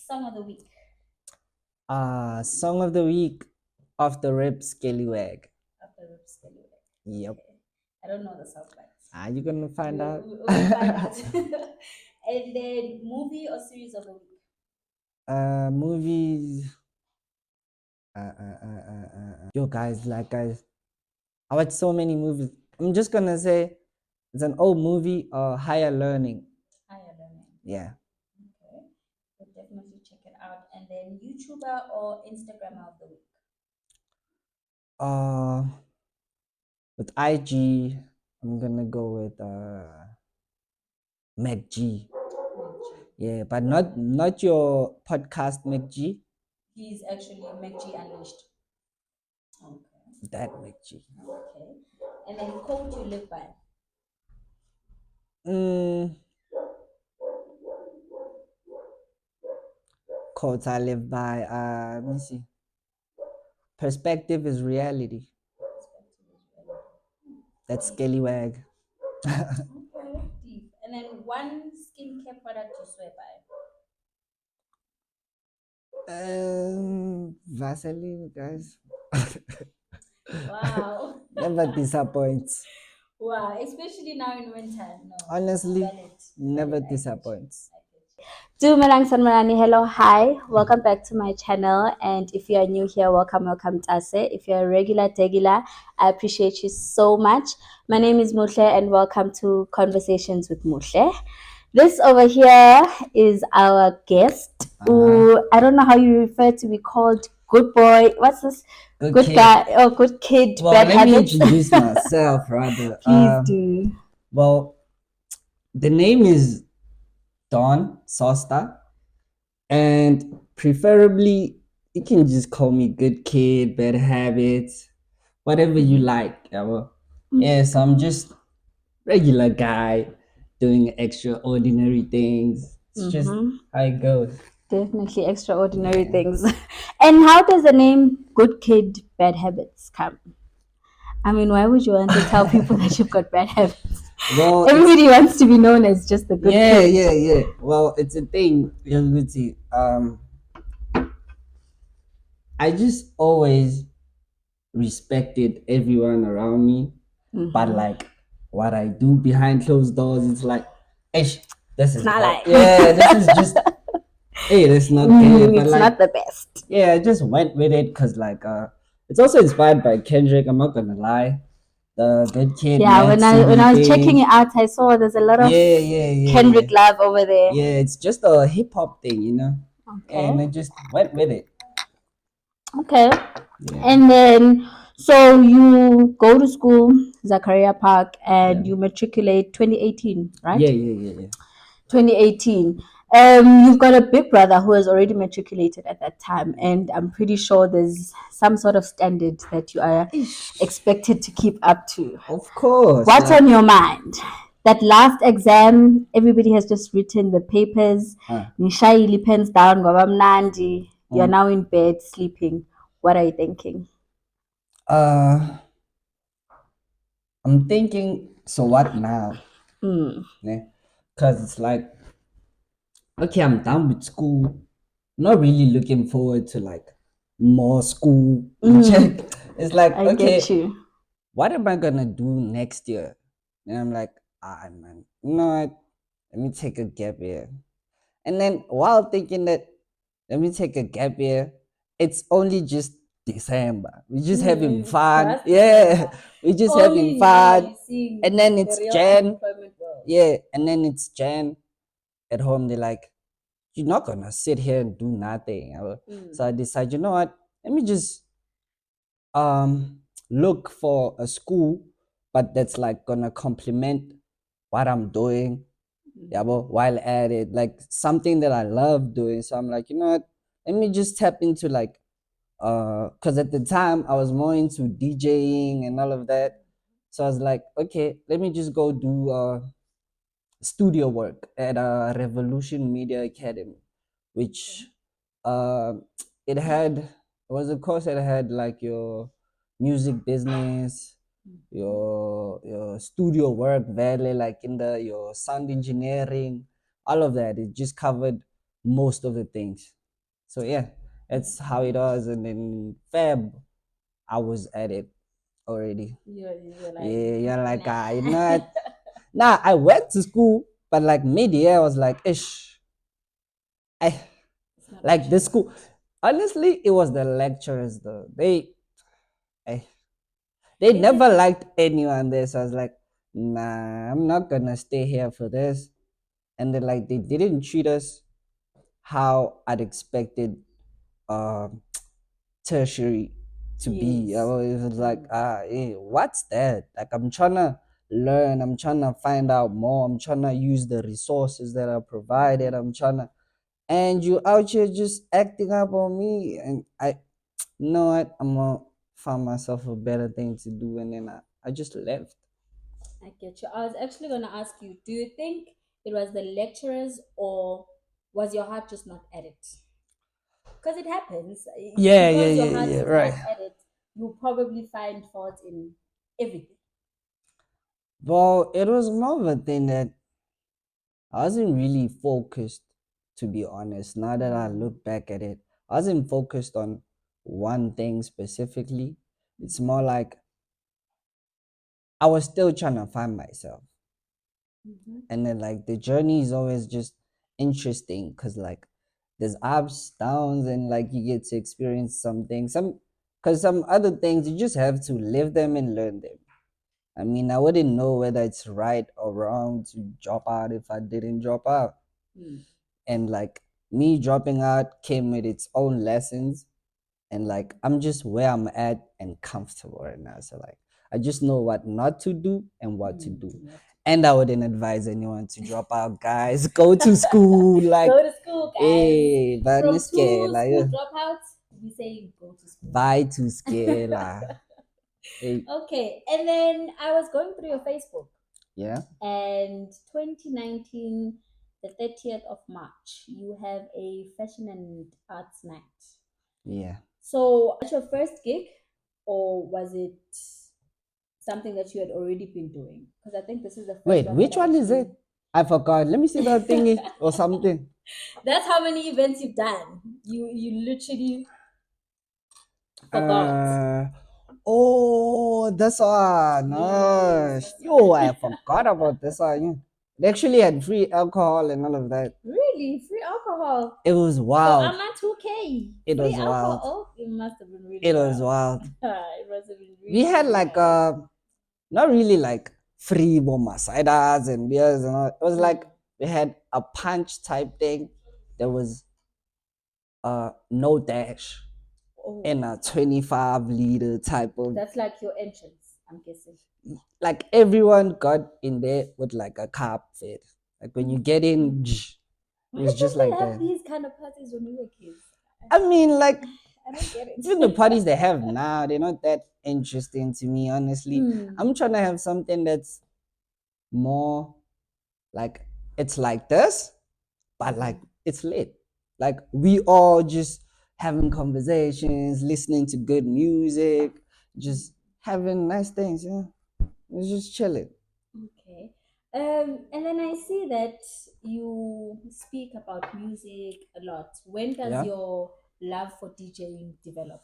Song of the week. Song of the week, Off the Rip, Scallywag. Of the Rip Scallywag. Yep. Okay. I don't know the song, but You're gonna find out. we'll find out. And then movie or series of the week. Movies. Yo, guys, I watch so many movies. I'm just gonna say it's an old movie, Higher Learning. Higher Learning. Yeah. Okay. We'll definitely check it out. And then YouTuber or Instagrammer of the week. With IG, I'm gonna go with MacG. Yeah, but not your podcast MacG. He's actually MacG Unleashed. Okay. That MacG. Okay. And then quote you live by. Quotes I live by. Let me see. Perspective is reality. That's Scallywag. Okay, deep. And then one skincare product you swear by. Vaseline, guys. Wow. Never disappoints. Wow, especially now in winter. No. Honestly, never disappoints. Dumelang Sanmarani, hello, hi, welcome back to my channel. And if you are new here, welcome Tase. If you're a regular Tegila, I appreciate you so much. My name is Mushle and welcome to Conversations with Mushle. This over here is our guest who, I don't know how you refer to be called, good boy, what's this? Good guy, or good kid, well, bad let habits. me introduce myself rather. Please do. Well, the name is Don Sosta, and preferably you can just call me Good Kid, Bad Habits, whatever you like. Yes, I'm just regular guy doing extraordinary things. It's just how it goes. Definitely extraordinary things. And how does the name Good Kid Bad Habits come? I mean, why would you want to tell people that you've got bad habits? Well, everybody wants to be known as just the good kid. Yeah. Well, it's a thing, Yanguti. I just always respected everyone around me, but like what I do behind closed doors, it's like, this is not like this is just hey, that's not good. But it's like, not the best. Yeah, I just went with it because like it's also inspired by Kendrick. I'm not gonna lie. The Good Kid. Yeah, when I was checking it out, I saw there's a lot of Kendrick love over there. Yeah, it's just a hip hop thing, you know. Okay. And I just went with it. Okay. Yeah. And then so you go to school, Zachariah Park, and you matriculate 2018, right? Yeah. 2018. You've got a big brother who has already matriculated at that time, and I'm pretty sure there's some sort of standard that you are expected to keep up to. Of course. What's on your mind? That last exam, everybody has just written the papers. Nishayili pens down, Nandi. You're now in bed sleeping. What are you thinking? I'm thinking, so what now? Because it's like, okay, I'm done with school. I'm not really looking forward to like more school. It's like, I get you. What am I gonna do next year? And I'm like, man, you know what? Let me take a gap year. And then while thinking that, let me take a gap year, it's only just December. We're just having fun. Yeah, we're just having fun. And then it's Jan. Yeah, and then it's Jan. At home, they're like, you're not gonna sit here and do nothing. So I decided, you know what? Let me just look for a school, but that's like gonna complement what I'm doing. Yeah, but while at it, like something that I love doing. So I'm like, you know what? Let me just tap into like because at the time I was more into DJing and all of that. So I was like, okay, let me just go do studio work at Revolution Media Academy, which it was a course that had like your music business, your studio work, valley, like in your sound engineering, all of that. It just covered most of the things. So yeah, that's how it was. And then Feb, I was at it already. You're like, Yeah, you're like, you nah. know what? Nah, I went to school, but like mid-year, I was like, ish, I It's not what like you the want. school. Honestly, it was the lecturers though. I, they Is never it? liked anyone there. So I was like, nah, I'm not gonna stay here for this. And then like they didn't treat us how I'd expected um tertiary to be. Yes. It was like, what's that? Like I'm trying to learn, I'm trying to find out more, I'm trying to use the resources that are provided, I'm trying to, and you out here just acting up on me. And I know what, I'm gonna find myself a better thing to do. And then I just left. I get you. I was actually going to ask you, do you think it was the lecturers or was your heart just not at it? Because it happens. Yeah, yeah, Because your yeah, heart yeah, is right. not at it, you probably find fault in everything. Well, it was more of a thing that I wasn't really focused, to be honest. Now that I look back at it, I wasn't focused on one thing specifically. It's more like I was still trying to find myself. Mm-hmm. And then, like, the journey is always just interesting because, like, there's ups, downs, and like you get to experience something. Because some other things you just have to live them and learn them. I mean, I wouldn't know whether it's right or wrong to drop out if I didn't drop out. Mm. And like me dropping out came with its own lessons, and like I'm just where I'm at and comfortable right now. So like I just know what not to do and what to do. What And I wouldn't advise anyone to drop out, guys. Go to school, like, go to school, guys. but From scale, two like, school dropouts, we say go to school. bye to scale, hey, Okay, and then I was going through your Facebook, yeah, and 2019, the 30th of March, you have a fashion and arts night. yeah. So, was that your first gig, or was it something that you had already been doing? Because I think this is the first Wait, one that which I one is actually. it? I forgot. Let me see the thingy or something. That's how many events you've done. You literally forgot. Uh, oh, this one. Yes, No, that's yo, right. I forgot about this one. They actually had free alcohol and all of that. Really? Free alcohol. It was So wild. I'm at 2K. It Free was alcohol. wild. Oh, it must have been really It was wild. wild. It must have been We really, had really like nice. not really like free bomba ciders and beers and all. It was Mm. like we had a punch type thing. There was no dash Oh, and a 25 liter type of, that's like your entrance, I'm guessing. like everyone got in there with like a cup fit. Like when you get in, it Why was just don't they like have that. these kind of parties when we were kids? I mean, like I don't get it. even the parties they have now, they're not that interesting to me, honestly. Mm. I'm trying to have something that's more like it's like this, but like it's lit. Like we all just having conversations, listening to good music, just having nice things, it's just chilling. Okay. And then I see that you speak about music a lot. When does Yeah. your love for DJing develop?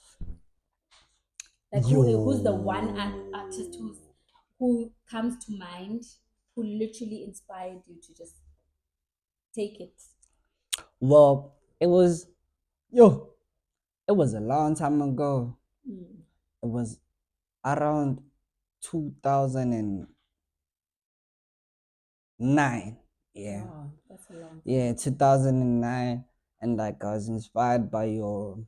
Like who's the one artist who comes to mind, who literally inspired you to just take it? Well, yo, it was a long time ago. Mm. It was around 2009. Yeah. Wow, that's a long time Yeah, ago. 2009. And like I was inspired by your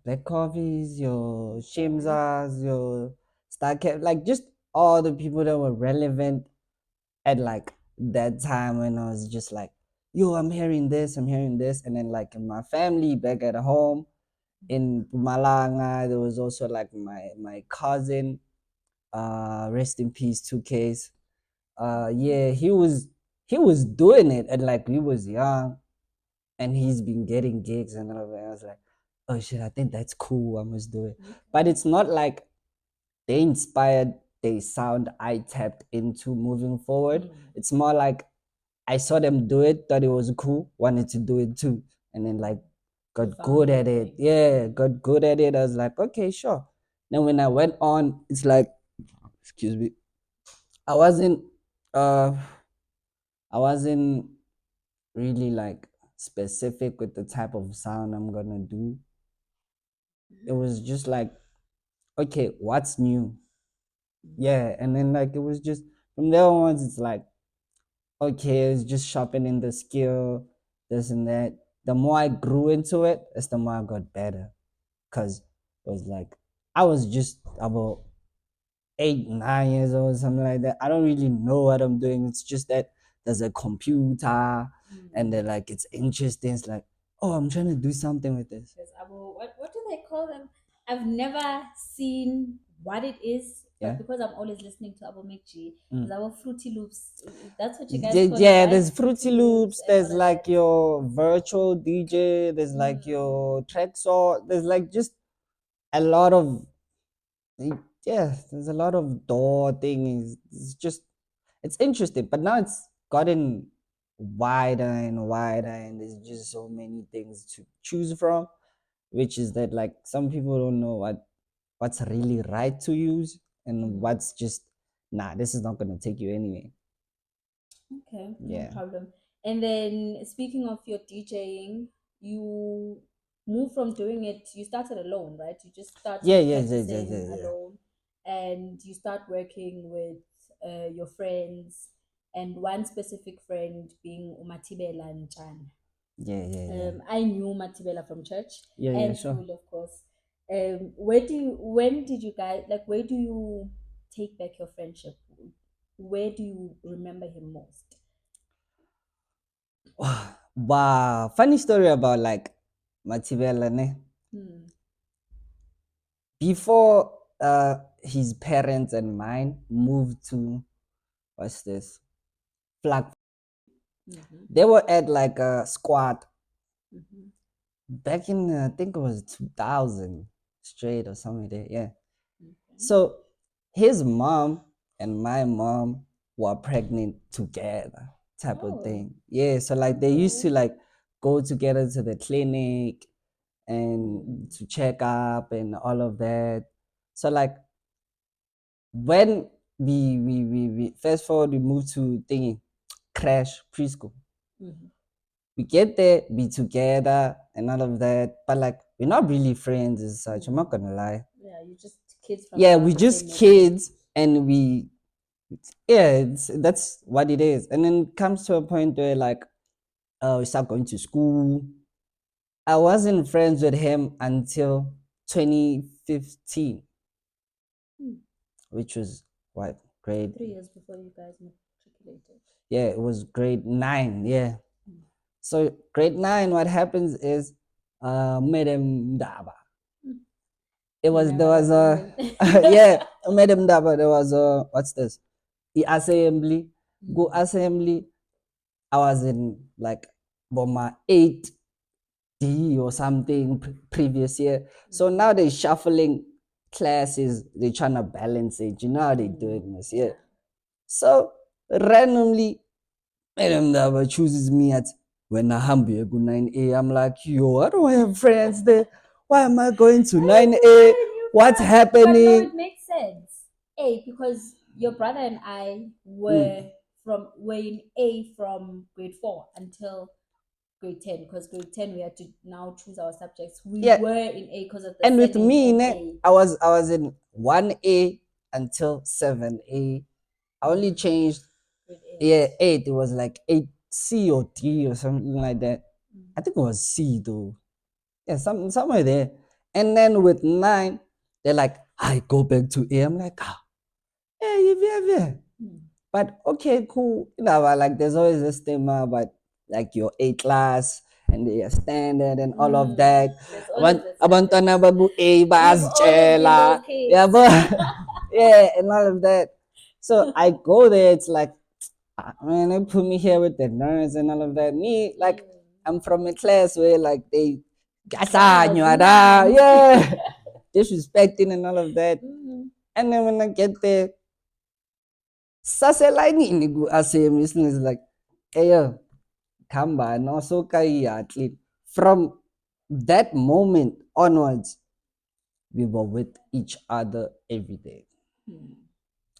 black coffees, your Okay. shimzas, your starcap, like just all the people that were relevant at like that time when I was just like, yo, I'm hearing this. And then like in my family back at home in Pumalanga, there was also like my cousin, rest in peace, 2Ks. Yeah, he was doing it and like we was young and he's been getting gigs and all of that. I was like, oh shit, I think that's cool. I must do it. But Okay. it's not like they inspired the sound I tapped into moving forward. Mm. It's more like I saw them do it, thought it was cool, wanted to do it too, and then like got found good your at it. thing. Yeah, got good at it. I was like, okay, sure. Then when I went on, it's like, excuse me, I wasn't uh I wasn't really like specific with the type of sound I'm gonna do. It was just like, okay, what's new? Yeah, and then like it was just from there onwards, it's like, okay, it's just sharpening the skill, this and that. The more I grew into it, it's the more I got better. Cause it was like I was just about 8, 9 years old, something like that. I don't really know what I'm doing. It's just that there's a computer and then like it's interesting. It's like, oh, I'm trying to do something with this. Yes, what do they call them? I've never seen what it is, but Yeah. because I'm always listening to Abo Mekji, Mm. there's our Fruity Loops. That's what you guys call it, Yeah, right? there's Fruity Loops, and there's all of like that. your virtual DJ, there's like your track sort, there's like just a lot of, yeah, there's a lot of door things. It's just, it's interesting, but now it's gotten wider and wider, and there's just so many things to choose from, which is that like some people don't know what's really right to use and what's just, nah, this is not gonna take you anywhere. Okay, no Yeah. problem. And then speaking of your DJing, you move from doing it, you started alone, right? You just Yeah, started yeah, yeah, yeah, practicing yeah, yeah. alone and you start working with your friends and one specific friend being Umatibela and Chan. Yeah, yeah, yeah. I knew Matibela from church Yeah, yeah, and sure. school, of course. When did you guys, like, where do you take back your friendship? Where do you remember him most? Wow, funny story about like Matibela, ne? Hmm. Before his parents and mine moved to, what's this? Flag. Mm-hmm. They were at like a squad Mm-hmm. back in I think it was 2000 straight or something there. Yeah. Okay. So his mom and my mom were pregnant together, type of Oh, thing. Yeah. So like they used to okay. like go together to the clinic and Mm. to check up and all of that. So like when we fast forward, we move to thingy crash preschool. Mm-hmm. We get there, be together and all of that, but like we're not really friends as such. I'm not gonna lie. Yeah, you just kids from Yeah, around we the same just neighborhood. kids, and we, yeah, that's what it is. And then it comes to a point where like we start going to school. I wasn't friends with him until 2015, Mm. which was what, grade, 3 years before you guys matriculated. yeah, it was grade 9. Yeah. Mm. So grade 9, what happens is Medem Daba. Mm. It was, there was a yeah, Medem Daba, there was a, what's this? The assembly. Go assembly. I was in like Boma 8D or something previous year. So now they shuffling classes, they trying to balance it. You know how they do it in this year. So randomly, Madam Daba chooses me at when I am here go 9A. I'm like, yo, I don't have friends there. Why am I going to 9A? What's But no, happening? it makes sense. A, because your brother and I Mm. were in A from grade 4 until grade 10, because grade 10 we had to now choose our subjects. We Yeah, were in A because of the and with surname me, and ne, A. I was in 1A until 7A. I only changed, Grade yeah, 8. 8. It was like 8C or D or something like that. I think it was C though. Yeah, somewhere there. And then with 9, they're like, I go back to A. I'm like, ah, hey, yeah. But okay, cool. You know, but like there's always a stigma about like your A class and your standard and all of that. There's always this Abantwana happens. babu A We've always been those basjela. kids. Yeah, but yeah, and all of that. So I go there, it's like, ah, man, they put me here with the nerds and all of that. Me, like, I'm from a class where like they gasa nyada, yeah, disrespecting and all of that. And then when I get there, Sase line in the assembly is like, Ayo, Kamba, no so kai athlete. From that moment onwards, we were with each other every day.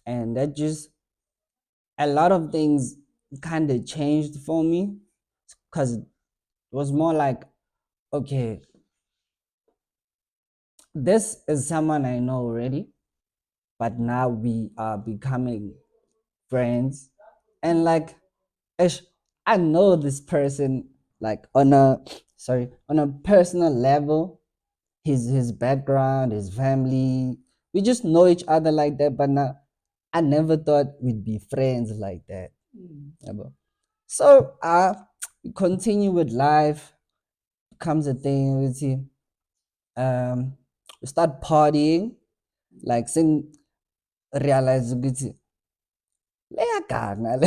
And that just a lot of things kind of changed for me because it was more like, okay, this is someone I know already, but now we are becoming friends. And like, ish, I know this person like on a on a personal level, his background, his family. We just know each other like that, but now I never thought we'd be friends like that. Yabo. So we continue with life. Comes a thing with you. We start partying, like sin realize ukuthi leyagana.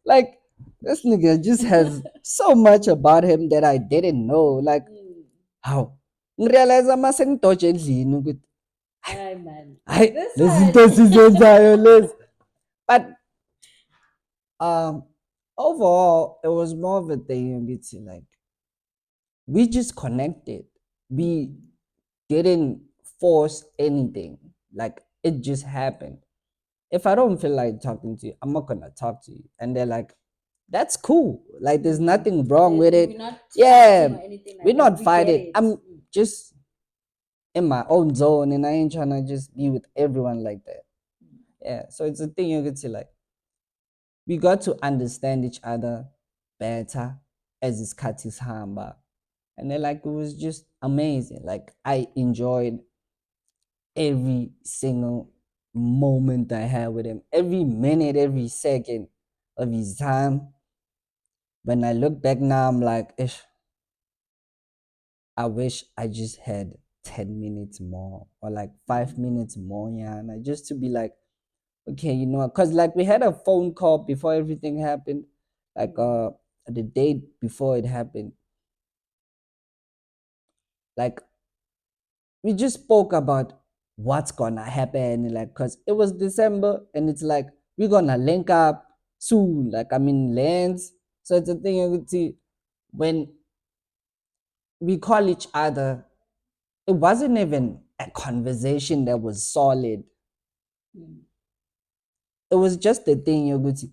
Like this nigga just has so much about him that I didn't know. Like how ngirealize mase ngidoje endlini ukuthi Hayi man. hayi This lezi one. zinto sizenzayo lezi. But um overall it was more of a thing ukuthi like we just connected. We didn't force anything. Like it just happened. If I don't feel like talking to you, I'm not gonna talk to you. And they're like, that's cool. Like there's nothing wrong with it. We're not Yeah, fighting or anything like we're that. not We fighting. get it. I'm just in my own zone and I ain't trying to just be with everyone like that. Yeah. So it's a thing you could see like we got to understand each other better as this cat is hamba. And then like it was just amazing. Like I enjoyed every single moment I had with him, every minute, every second of his time. When I look back now, I'm like, ish, I wish I just had 10 minutes more or like 5 minutes more, yeah. And I just to be like, okay, you know, because like we had a phone call before everything happened, like the day before it happened. Like we just spoke about what's gonna happen, like because it was December and it's like we're gonna link up soon, like I'm in lands. So it's a thing you could see when we call each other, it wasn't even a conversation that was solid. It was just a thing you could see.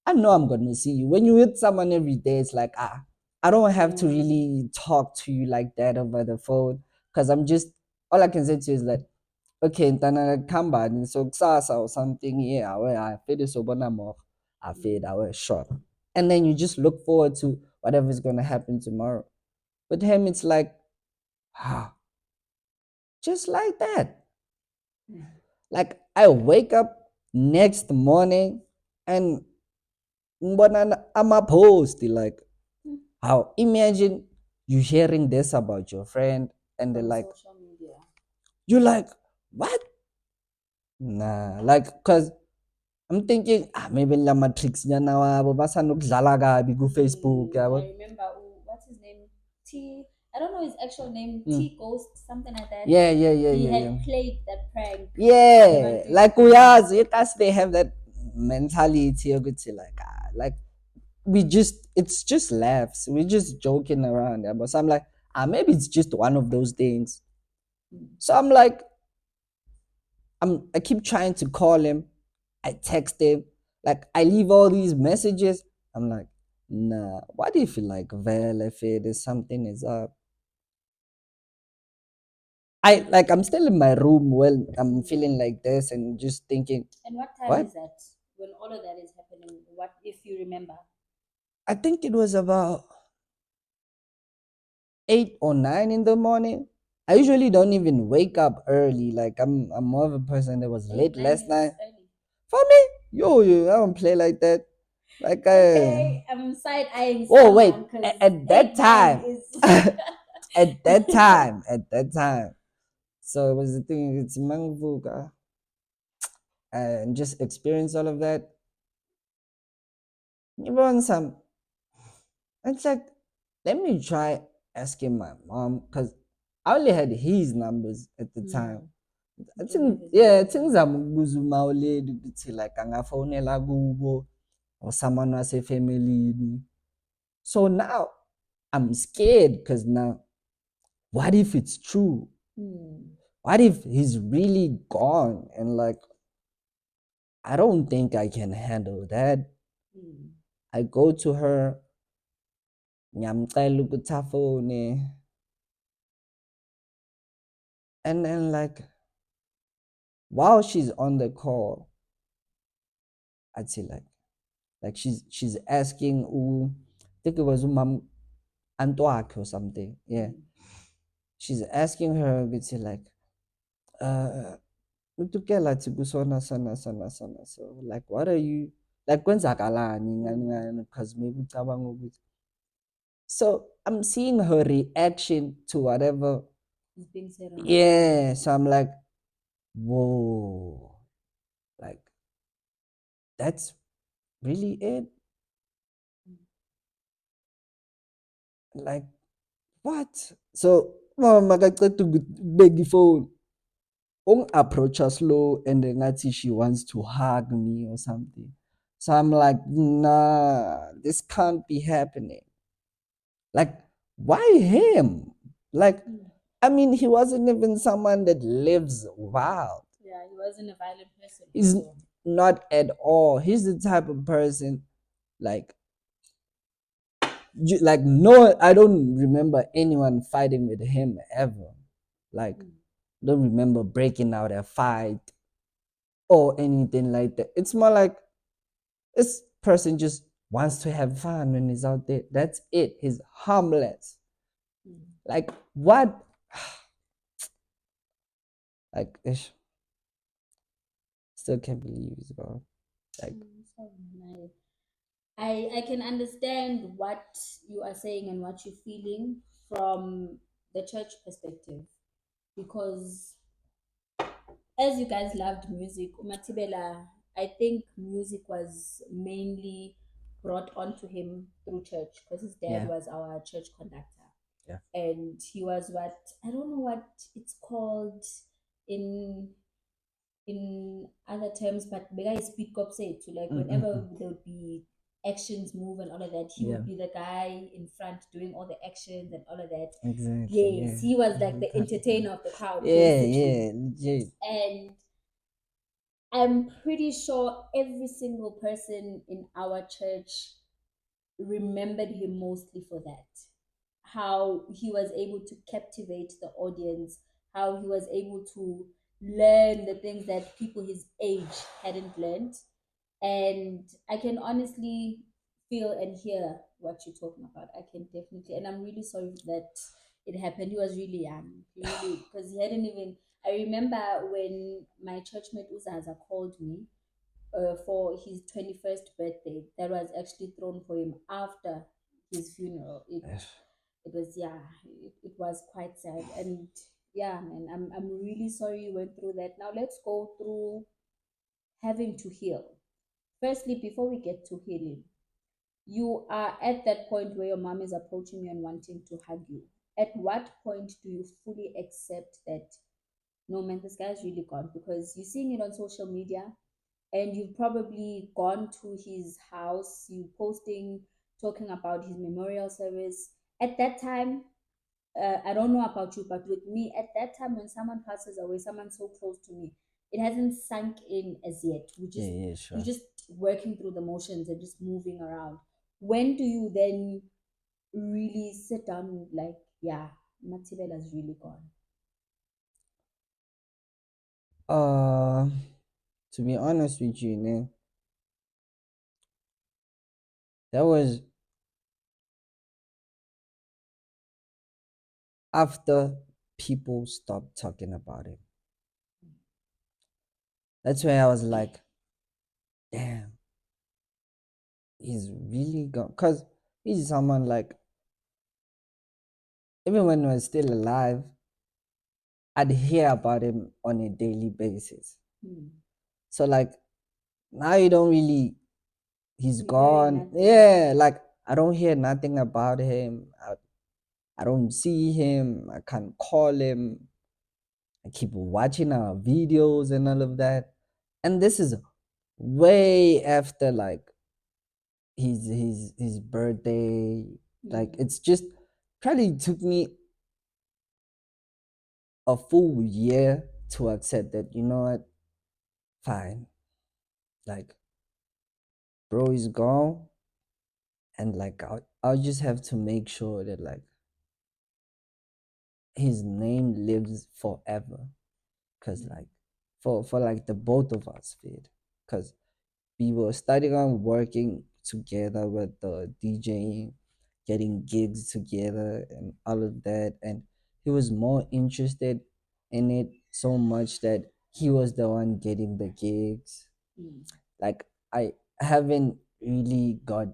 I know I'm gonna see you. When you with someone every day, it's like I don't have to really talk to you like that over the phone. Cause I'm just all I can say to you is like, okay, ntana kamba so kusasa or something, yeah, I feel so more. I feel our short. And then you just look forward to whatever is gonna happen tomorrow. With him, it's like, ah, just like that. Like I wake up next morning and I'm a post like how imagine you hearing this about your friend and they're like social media. you're like what? Nah, like cause I'm thinking maybe la matrix nyana wabo basanokudlala kabi ku Facebook I yabo. remember what's his name? I don't know his actual name. T Ghost, something like that. He had played that prank. Yeah, like uyazi because they have that mentality ukuthi like we just it's just laughs. We're just joking around. Yeah? But so I'm like, maybe it's just one of those things. So I'm like, I keep trying to call him. I text him. Like I leave all these messages. I'm like, nah, what if you like well if it is something is up? I'm still in my room while I'm feeling like this and just thinking, And what time what? is that when all of that is happening? What if you remember? I think it was about 8 or 9 in the morning. I usually don't even wake up early. Like I'm more of a person that was late last night. Early. For me, yo, I don't play like that. Like Okay, I'm side eyeing oh wait, someone because at that 8 9 time, is at that time. So it was the thing. It's Mangvuka and just experience all of that. You want some? It's like, let me try asking my mom because I only had his numbers at the time. I think yeah, things I'm like angafonela kubo or someone was a family. So now I'm scared because now, what if it's true? What if he's really gone and like, I don't think I can handle that. I go to her, ngiyamcela ukuthi afone, and then like while she's on the call, I'd say like she's asking I think it was umam Antoak or something. Yeah. She's asking her, it's like, Tokelo so like what are you like kwenzakalani ngani ngani because maybe ucabanga ukuthi. So I'm seeing her reaction to whatever It's being said on. yeah, so I'm like, whoa, like that's really it. Like what? So makaceda ukubeka ifone approach slow and then ngathi she wants to hug me or something. So I'm like, nah, this can't be happening. Like, why him? Like, I mean, he wasn't even someone that lives wild. Yeah, he wasn't a violent person. He's not at all. He's the type of person like like no, I don't remember anyone fighting with him ever. Like, don't remember breaking out a fight or anything like that. It's more like this person just wants to have fun when he's out there. That's it. He's harmless. Like what? Like ish. Still can't believe he's gone. Like I can understand what you are saying and what you're feeling from the church perspective, because as you guys loved music, Umatibela, I think music was mainly brought onto him through church because his dad Yeah. was our church conductor. Yeah. And he was what, I don't know what it's called in other terms, but Bega is speed cop say to like whenever there would be actions move and all of that, he would be the guy in front doing all the actions and all of that. Exactly. Yes, he was like the entertainer of the crowd, Yeah, basically. legit. And I'm pretty sure every single person in our church remembered him mostly for that. How he was able to captivate the audience, how he was able to learn the things that people his age hadn't learned. And I can honestly feel and hear what you're talking about. I can definitely, and I'm really sorry that it happened. He was really young, really, because he hadn't even. I remember when my churchmate Uzaza called me for his 21st birthday. That was actually thrown for him after his funeral. It was, yeah, it was quite sad. And yeah, man, I'm really sorry you went through that. Now let's go through having to heal. Firstly, before we get to healing, you are at that point where your mom is approaching you and wanting to hug you. At what point do you fully accept that, no man, this guy's really gone? Because you're seeing it on social media and you've probably gone to his house, you posting, talking about his memorial service. At that time, I don't know about you, but with me, at that time when someone passes away, someone so close to me, it hasn't sunk in as yet. Sure. You're just working through the motions and just moving around. When do you then really sit down and like, yeah, Matibela's really gone? To be honest with you, that was after people stopped talking about it. That's where I was like, damn, he's really gone. Cause he's someone like, even when he was still alive, I'd hear about him on a daily basis. So like now you don't really, he's gone. Yeah, like I don't hear nothing about him. I don't see him. I can't call him. I keep watching our videos and all of that. And this is way after like his birthday. Like it's just probably took me a full year to accept that, you know what, fine, like bro is gone, and like I'll just have to make sure that like his name lives forever, because like for like the both of us, because we were starting on working together with the DJing, getting gigs together, and all of that. And he was more interested in it so much that he was the one getting the gigs. Like, I haven't really got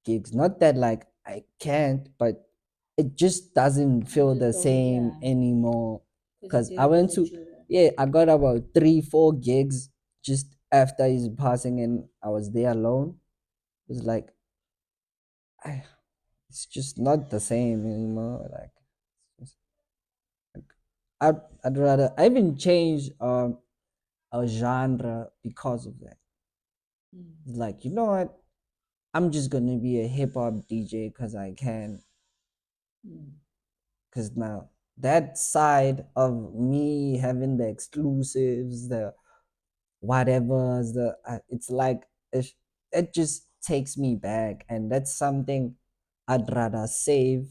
gigs. Not that like I can't, but it just doesn't feel the same anymore. Because I went to, yeah, I got about 3, 4 gigs just after his passing, and I was there alone. It was like, I, it's just not the same anymore. Like, it's just, like I'd rather, I even changed a genre because of that. It's like, you know what, I'm just gonna be a hip hop DJ because I can. Because now that side of me having the exclusives, the whatever's, it's like it just takes me back, and that's something I'd rather save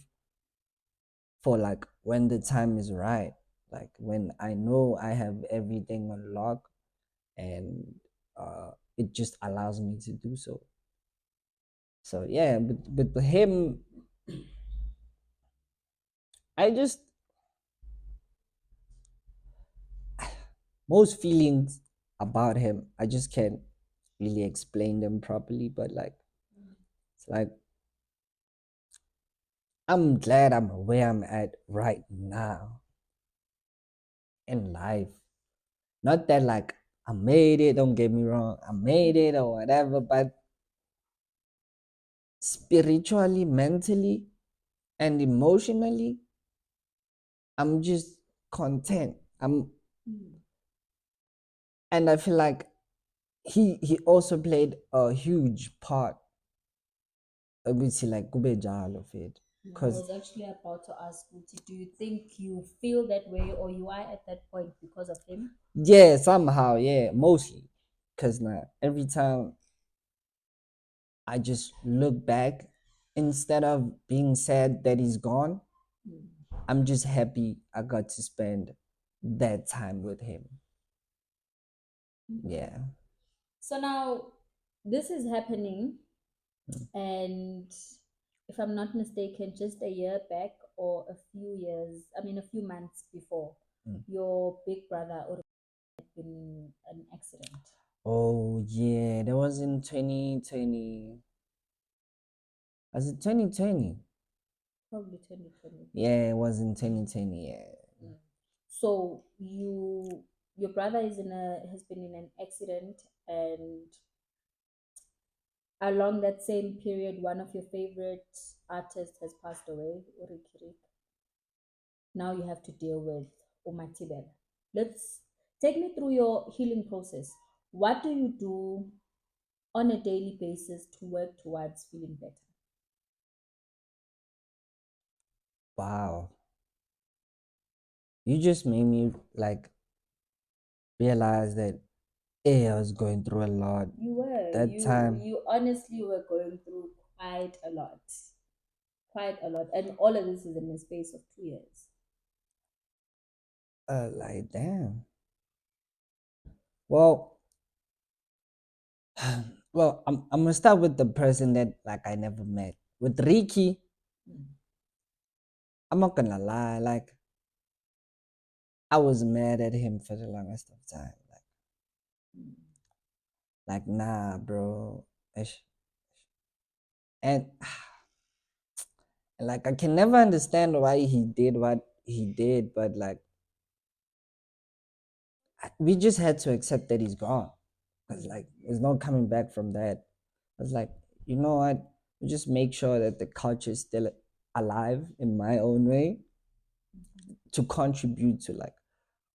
for like when the time is right, like when I know I have everything on lock, and it just allows me to do so. So yeah, but him, I just, most feelings about him, I just can't really explain them properly, but like it's like I'm glad I'm where I'm at right now in life. Not that like I made it, don't get me wrong, I made it or whatever, but spiritually, mentally, and emotionally, I'm just content. And I feel like he also played a huge part ukuthi like kube njalo fit. I was actually about to ask you, do you think you feel that way or you are at that point because of him? Yeah, somehow, yeah, mostly, because now every time I just look back, instead of being sad that he's gone, I'm just happy I got to spend that time with him. Yeah. So now this is happening, and if I'm not mistaken, just a year back or a few years, I mean, a few months before, your big brother or had been in an accident. Oh yeah, that was in 2020. Was it 2020? Probably 2020. Yeah, it was in 2020. Yeah. So your brother has been in an accident, and along that same period, one of your favorite artists has passed away, Uri Kirik. Now you have to deal with Umatibel. Let's take me through your healing process. What do you do on a daily basis to work towards feeling better? Wow. You just made me like realize that, hey, I was going through a lot You were. that time. You honestly were going through quite a lot. Quite a lot. And all of this is in the space of 2 years. Like damn. Well, well, I'm gonna start with the person that like I never met. With Ricky, I'm not gonna lie, like I was mad at him for the longest of time. Like nah, bro. And like I can never understand why he did what he did, but like we just had to accept that he's gone, because like there's no coming back from that. I was like, you know what, just make sure that the culture is still alive in my own way, to contribute to like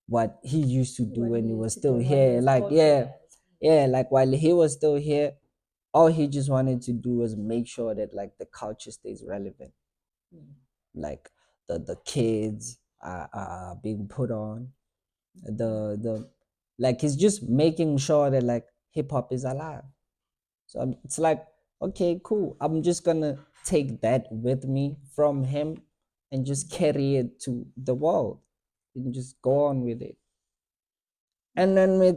what he used to do when he was still here, like yeah, like while he was still here, all he just wanted to do was make sure that like the culture stays relevant, like the kids are being put on, the like he's just making sure that like hip hop is alive. So it's like, okay, cool. I'm just gonna take that with me from him and just carry it to the world and just go on with it. And then with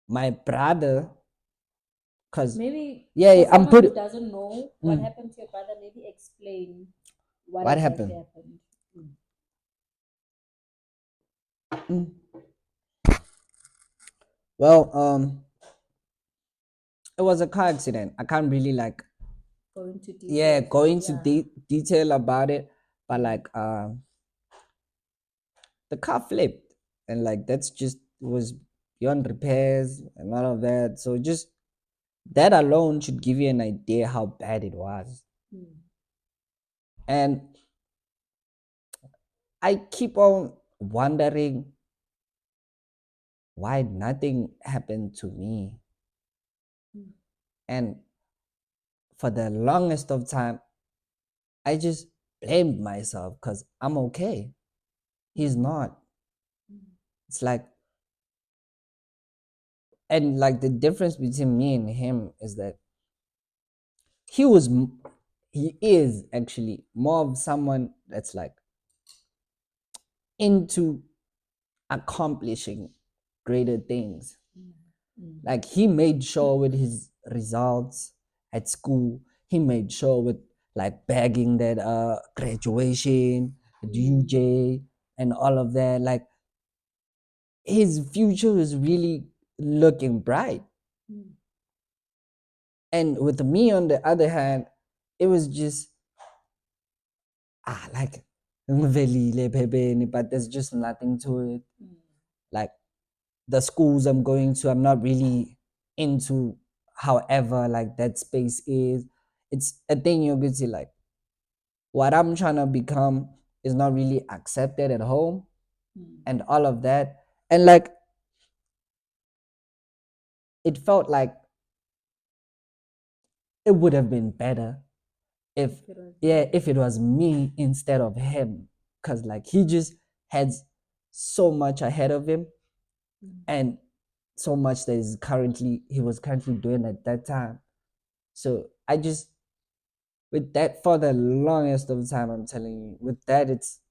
my brother, cause Maybe yeah, for I'm someone who put. doesn't know what Mm, happened to your brother, maybe explain what what exactly happened? happened. Mm. Mm. Well, it was a car accident. I can't really like, Go into yeah, details, go but into yeah. detail about it, but like the car flipped, and like that's just was beyond repairs and all of that. So just that alone should give you an idea how bad it was. Mm. And I keep on wondering why nothing happened to me. Mm. And for the longest of time, I just blamed myself because I'm okay. He's not. Mm. It's like, and like the difference between me and him is that he was, he is actually more of someone that's like into accomplishing greater things. Mm. Mm. Like he made sure with his results at school, he made sure with like bagging that graduation, Mm. UJ, and all of that. Like his future is really looking bright. Mm. And with me on the other hand, it was just like ngivelile phebeni, but there's just nothing to it. Mm. Like the schools I'm going to, I'm not really into. However, like that space is, it's a thing you could see. Like what I'm trying to become is not really accepted at home, Mm. and all of that. And like it felt like it would have been better if, It was yeah, if it was me instead of him, because like he just had so much ahead of him, Mm. and so much that he was currently doing at that time. So I just, with that, for the longest of time, I'm telling you, with that, it's,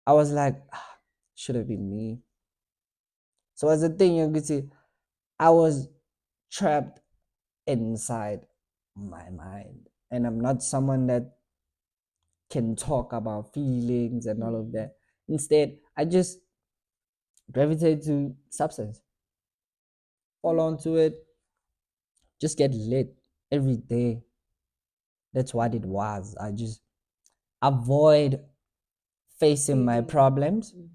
I was like, should have been me. So as a thing, you could see, I was trapped inside my mind, and I'm not someone that can talk about feelings and all of Mm. that. Instead, I just gravitate to substance, fall onto it, just get lit every day. That's what it was. I just avoid facing my Feeling. problems Mm.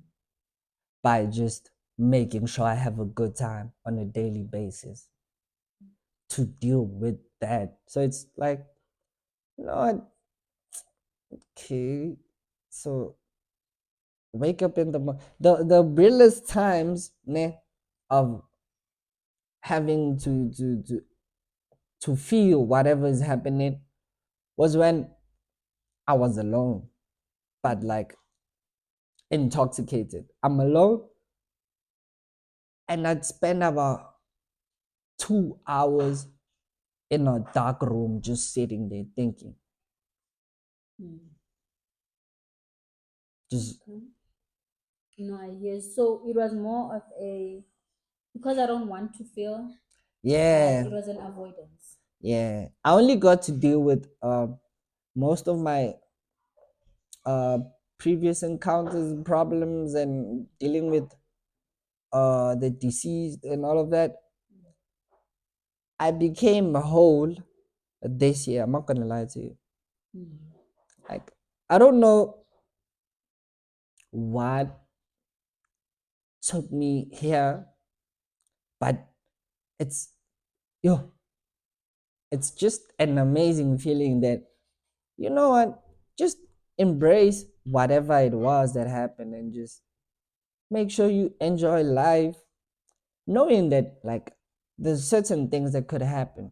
by just making sure I have a good time on a daily basis to deal with that. So it's like, you know what? Okay. So wake up in the the realest times ne, of having to feel whatever is happening was when I was alone, but like intoxicated. I'm alone, and I'd spend about 2 hours in a dark room just sitting there thinking. Mm. Just, Okay. No, I hear. So it was more of a, because I don't want to feel, like yeah, it was an avoidance. yeah. I only got to deal with most of my uh previous encounters and problems and dealing with the deceased and all of that. I became whole this year. I'm not gonna lie to you. Mm. Like I don't know what took me here, but it's, yo, it's just an amazing feeling that, you know what, just embrace whatever it was that happened and just make sure you enjoy life. knowing that like there's certain things that could happen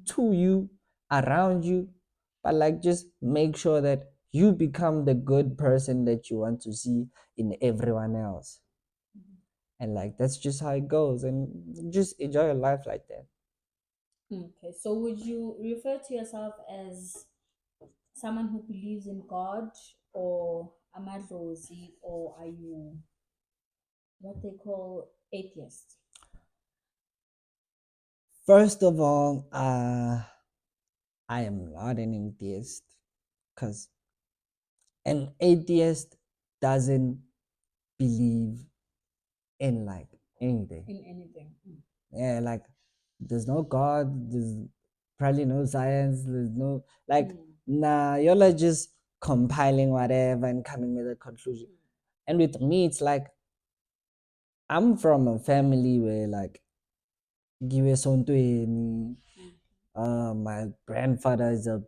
to you, around you, but like just make sure that you become the good person that you want to see in everyone else. And like that's just how it goes, and just enjoy your life like that. Okay, so would you refer to yourself as someone who believes in God or amadlozi, or are you what they call atheist? First of all, I am not an atheist, because an atheist doesn't believe in like anything. In anything? Yeah, like there's no God, there's probably no science, there's no like nah, you're like just compiling whatever and coming with a conclusion. And with me, it's like I'm from a family where like give sontweni. My grandfather is a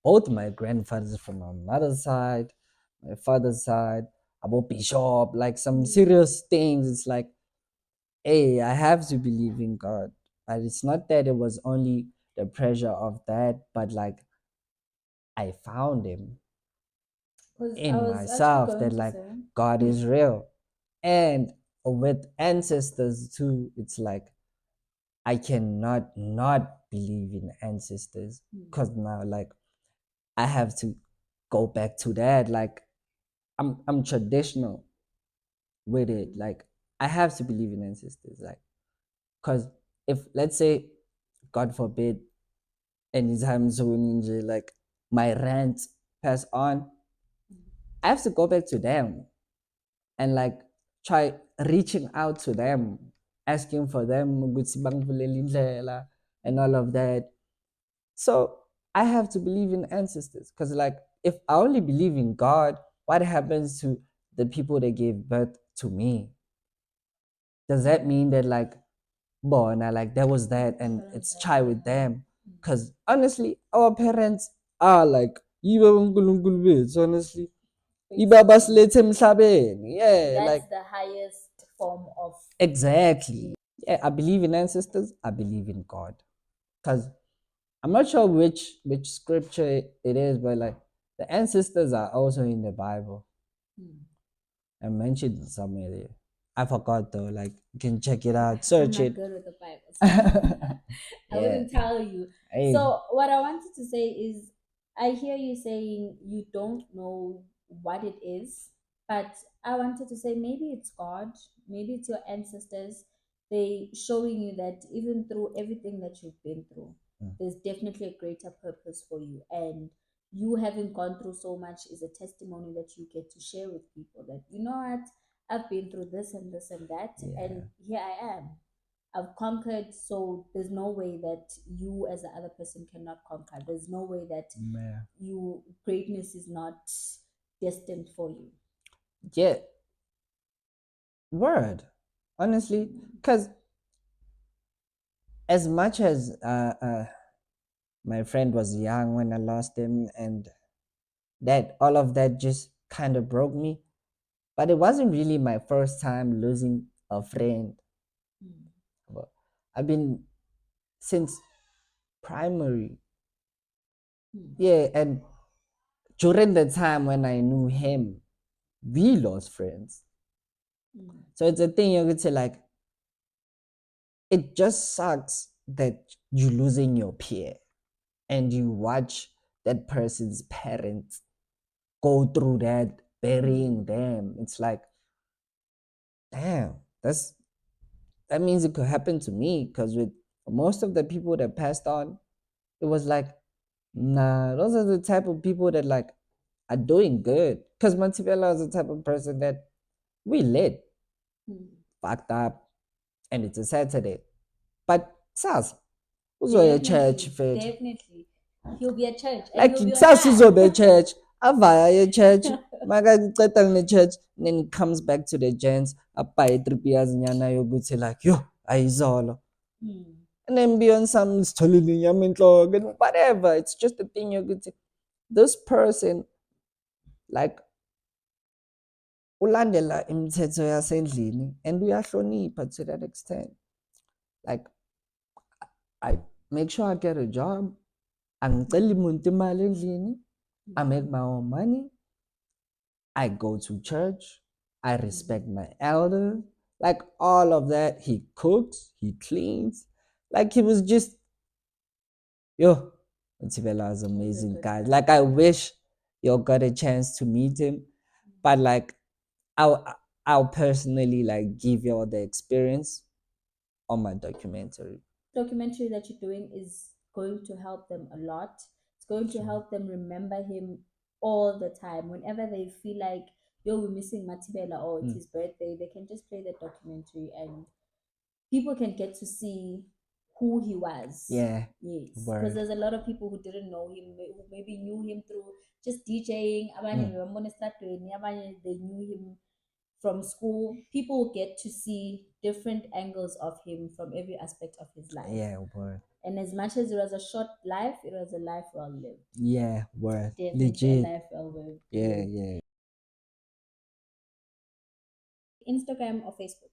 both my grandfathers from my mother's side, my father's side, about bishop, like some serious things. It's like, hey, I have to believe in God. But it's not that it was only the pressure of that, but like I found him Because I in was actually myself going that to like say, God is real. And with ancestors too, it's like I cannot not believe in ancestors, because now like I have to go back to that. Like I'm traditional with it. Like I have to believe in ancestors. Like, because if let's say, God forbid, anytime soon like my rent pass on, I have to go back to them and like try reaching out to them, asking for them ukuthi bangivulele indlela and all of that. So I have to believe in ancestors, because like if I only believe in God, what happens to the people that gave birth to me? Does that mean that like born like there was that and it's chai with them? Because honestly, our parents are like yibo bonkulunkulu bethu, honestly. Ibaba silethe emhlabeni. Yeah, that's like the highest form of. exactly. Yeah, I believe in ancestors, I believe in God. Because I'm not sure which scripture it is, but like the ancestors are also in the Bible. I mentioned somewhere there. I forgot though. Like you can check it out, I'm search not it. good with the Bible, so I Yeah. wouldn't tell you. Hey. So what I wanted to say is, I hear you saying you don't know what it is, but I wanted to say maybe it's God, maybe it's your ancestors. They showing you that even through everything that you've been through, there's definitely a greater purpose for you, and you having gone through so much is a testimony that you get to share with people. That you know what, I've been through this and this and that, Yeah. and here I am. I've conquered, so there's no way that you as the other person cannot conquer. There's no way that Man. you greatness is not destined for you. Yeah. Word. Honestly, because as much as my friend was young when I lost him, and that all of that just kind of broke me. But it wasn't really my first time losing a friend. But I've been since primary. Yeah, and during the time when I knew him, we lost friends. So it's a thing you could say like it just sucks that you losing your peer and you watch that person's parents go through that burying them. It's like, damn, that means it could happen to me, because with most of the people that passed on, it was like, nah, those are the type of people that like are doing good. Because Montebello is the type of person that we lit, fucked up, and it's a Saturday. But Sas, uzoya church Definitely, fit. definitely. He'll be at church and Like he'll be on Sas time. uzobe church, avaya church, makaceda ne church, and then he comes back to the gents, apaye 3 years nyana yokuthi like, yo, ayizolo. And then be on some story and whatever. It's just a thing you could say. This person, like, ulandela imithetho yasendlini and uyahlonipha to that extent. Like I make sure I get a job. Angiceli muntu imali endlini. I make my own money. I go to church. I respect my elder. Like all of that. He cooks. He cleans. Like he was just yo. Ntibela is amazing, guys. Like I wish you got a chance to meet him, but like I'll personally like give you all the experience on my documentary. Documentary that you're doing is going to help them a lot. It's going to help them remember him all the time. Whenever they feel like, yo, we're missing Matibela or it's his birthday, they can just play the documentary and people can get to see who he was. Yeah. Yes. Word. Because there's a lot of people who didn't know him, who maybe knew him through just DJing. Abanye bebambona esitradweni, abanye they knew him from school. People get to see different angles of him from every aspect of his life. Yeah, word. And as much as it was a short life, it was a life well lived. Yeah, word. Definitely Legit. a life well lived. Yeah, yeah. Instagram or Facebook?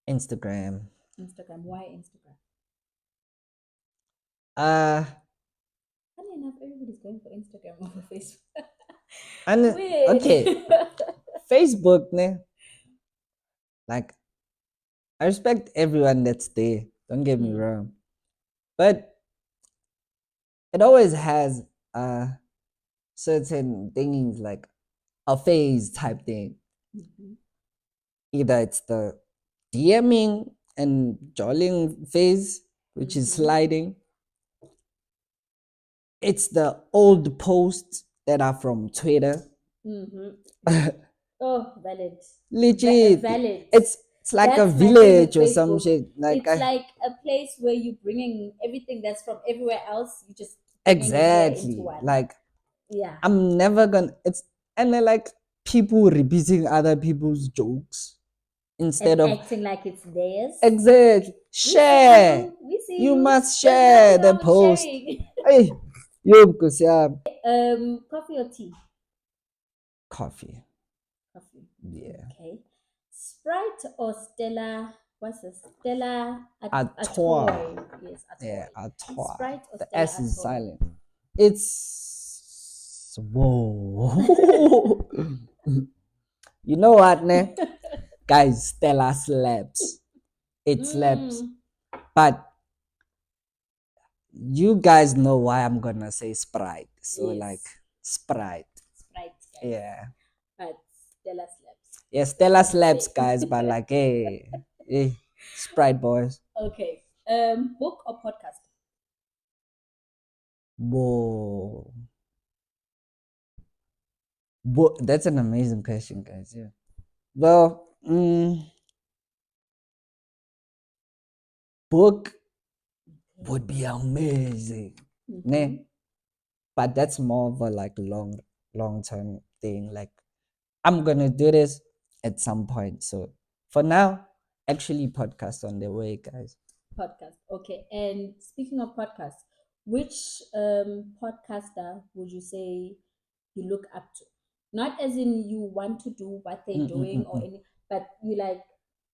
Instagram. Instagram. Why Instagram? Funny enough, everybody's going for Instagram over Facebook. And Weird. okay, Facebook, ne? Like I respect everyone that's there. Don't get me wrong, but it always has certain things like a phase type thing. Either it's the DMing and jolling phase, which is sliding. It's the old posts that are from Twitter. Oh, valid. Legit. Valid. It's like That's a my thing village with or some Facebook. shit. Like It's like a place where you're bringing everything that's from everywhere else. You just bringing it exactly into one. like Yeah. I'm never gonna. It's and then like people repeating other people's jokes instead And of acting like it's theirs. exactly share. We see You you. must There's share nothing the wrong with post. sharing. Hey, yo, kusia Coffee or tea? coffee. Coffee. Yeah. Okay. Sprite or Stella? What's this? Stella Artois. Yes, Artois. Yeah, Artois. Sprite or The Stella S is Artois? silent. It's whoa. You know what, ne? Guys, Stella slaps. It slaps. But you guys know why I'm gonna say Sprite. So Yes. like Sprite. Sprite, guys. Yeah. But Stella slaps. Yeah, Stella slaps, guys, but like hey, Sprite boys. Okay. Book or podcast? Whoa. That's an amazing question, guys. Yeah. Well, book would be amazing. Ne? But that's more of a like long term thing. Like I'm gonna do this at some point. So for now, actually podcast on the way, guys. Podcast. Okay. And speaking of podcasts, which podcaster would you say you look up to? Not as in you want to do what they're doing or any, but you like,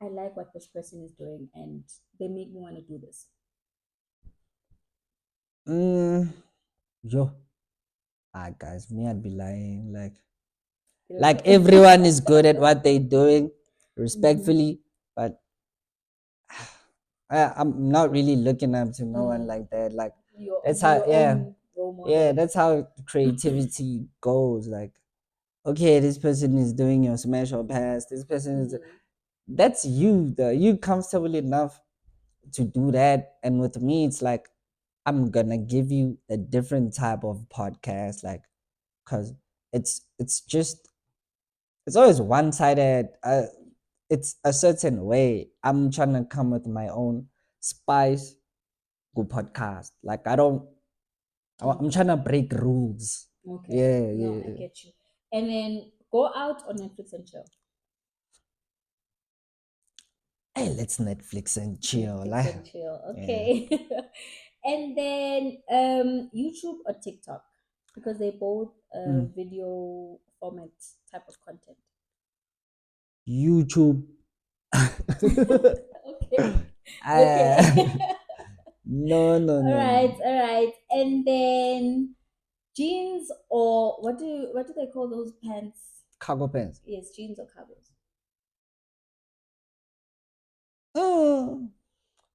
I like what this person is doing and they make me want to do this. Yo. Guys, me I'd be lying. Like everyone is good at what they're doing, respectfully, but I'm not really looking up to no one like that. Like that's how that's how creativity goes. Like, okay, this person is doing your smash or pass. This person is that's you. You comfortable enough to do that. And with me, it's like I'm gonna give you a different type of podcast, like, cause it's just it's always one sided. It's a certain way. I'm trying to come with my own spice. Good podcast. Like I don't. I'm trying to break rules. Okay. Yeah, No, yeah. I get you. And then go out on Netflix and chill. Hey, let's Netflix and chill. Netflix and chill. Okay. And then YouTube or TikTok, because they both video format type of content? YouTube. Okay. uh, Okay. no, no, All no, right, no. all right. And then jeans or what do they call those pants? Cargo pants. Yes, jeans or cargos. Oh,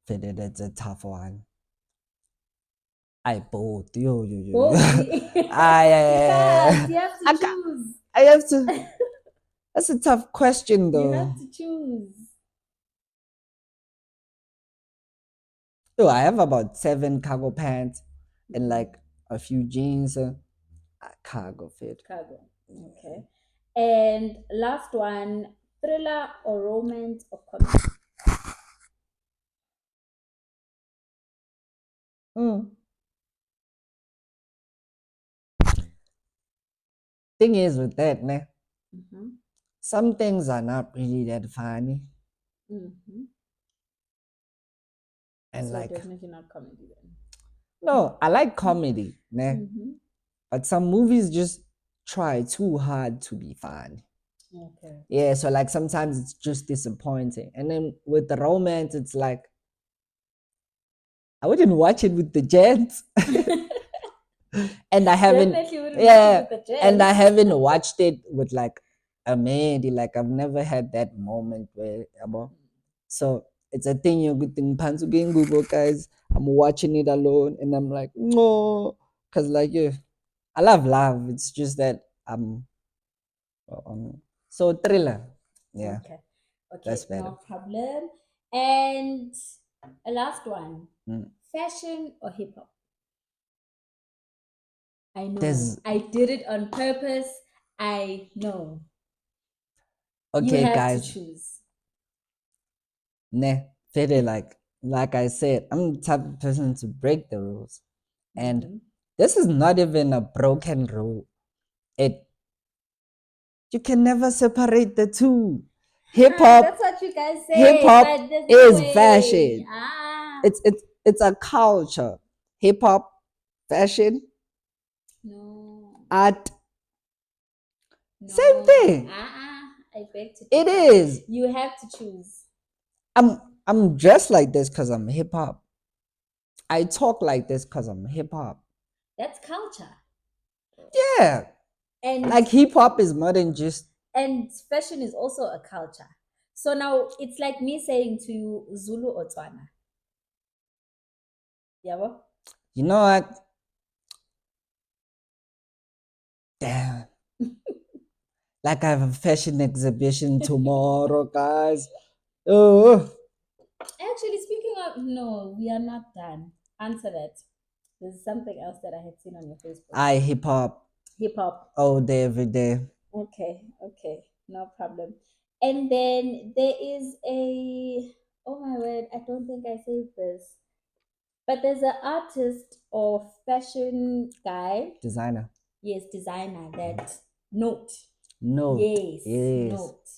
Fede, that's a tough one. I both. Yo. Both. You I, can't. You have to I, ca- choose. I have to. That's a tough question, You have though. to choose. Yo, I have about 7 cargo pants and Mhm. like a few jeans. Cargo fit. Cargo. Okay. And last one, thriller or romance or comedy? Mm. Thing is with that, man, Mm-hmm. some things are not really that funny. Mm-hmm. And So like, definitely not comedy then. no, I like comedy, man. Mm-hmm. But some movies just try too hard to be funny. Okay. Yeah, so like sometimes it's just disappointing. And then with the romance, it's like I wouldn't watch it with the gents. And I haven't, Definitely wouldn't watch it yeah, with the and I gents. haven't watched it with like a maid. Like I've never had that moment where so it's a thing you're good thing pants again Google guys. I'm watching it alone and I'm like, no, because like yeah, I love love. It's just that I'm so thriller. Yeah, Okay. that's Okay, better. no problem. And a last one. Mm. Fashion or hip hop? I know. There's I did it on purpose. I know. You okay, have to guys. choose. Nah, very like I said, I'm the type of person to break the rules. And Mm-hmm. this is not even a broken rule. It you can never separate the two. Hip That's hop, what you guys hip say, hop but there's no is way. fashion. Ah, It's a culture. Hip hop, fashion, no, art, same no. thing. I beg to It differ. is. You have to choose. I'm dressed like this because I'm hip hop. I talk like this because I'm hip hop. That's culture. Yeah. And Like hip hop is more than just fashion is also a culture. So now it's like me saying to you, Zulu or Tswana. Yeah, you know what? Damn. Like I have a fashion exhibition tomorrow, guys. Oh, Actually, speaking of, no, we are not done. Answer that. There's something else that I had seen on your Facebook. I hip hop Hip hop. all day, every day. Okay, okay, no problem. And then there is a, oh my word, I don't think I saved this, but there's an artist or fashion guy, Designer. yes, designer, that note, Note. yes, Yes. note.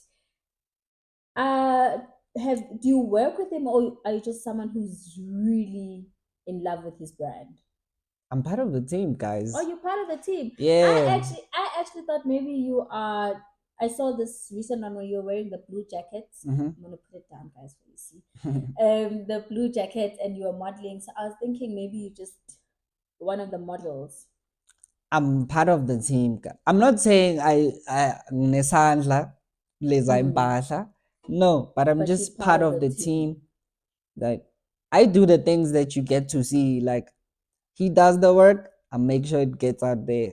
Uh, do you work with him, or are you just someone who's really in love with his brand? I'm part of the team, Oh, guys. you're part of the team. Yeah. I actually thought maybe you are. I saw this recent one where you're wearing the blue jackets. Mm-hmm. I'm gonna put it down, guys, for you see. The blue jacket, and you were modeling. So I was thinking maybe you just one of the models. I'm part of the team. I'm not saying I nesandla leza Mm, impahla. No, but I'm but she's just part part of of the the team. team. Like I do the things that you get to see. Like he does the work, I make sure it gets out there.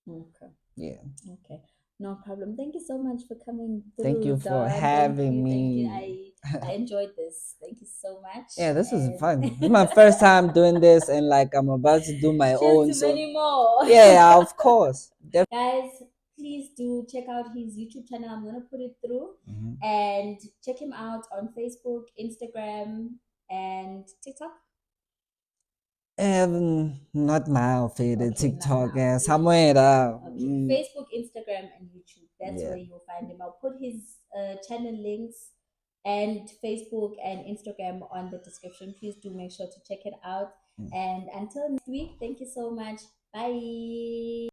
Okay. Yeah. Okay. No problem. Thank you so much for coming Thank through, you for Don. Thank having you. Thank you. me. I enjoyed this. Thank you so much. Yeah, this was And fun. This is my first time doing this, and like I'm about to do my cheers own. to So many more. yeah, of course. Guys, please do check out his YouTube channel. I'm gonna put it through Mhm. and check him out on Facebook, Instagram, and TikTok. Not now, faded Okay, not TikTok, now. yeah, YouTube. somewhere there. Okay, Facebook, Instagram, and YouTube. That's Yeah. where you'll find him. I'll put his channel links and Facebook and Instagram on the description. Please do make sure to check it out. Mm. And until next week, thank you so much. Bye.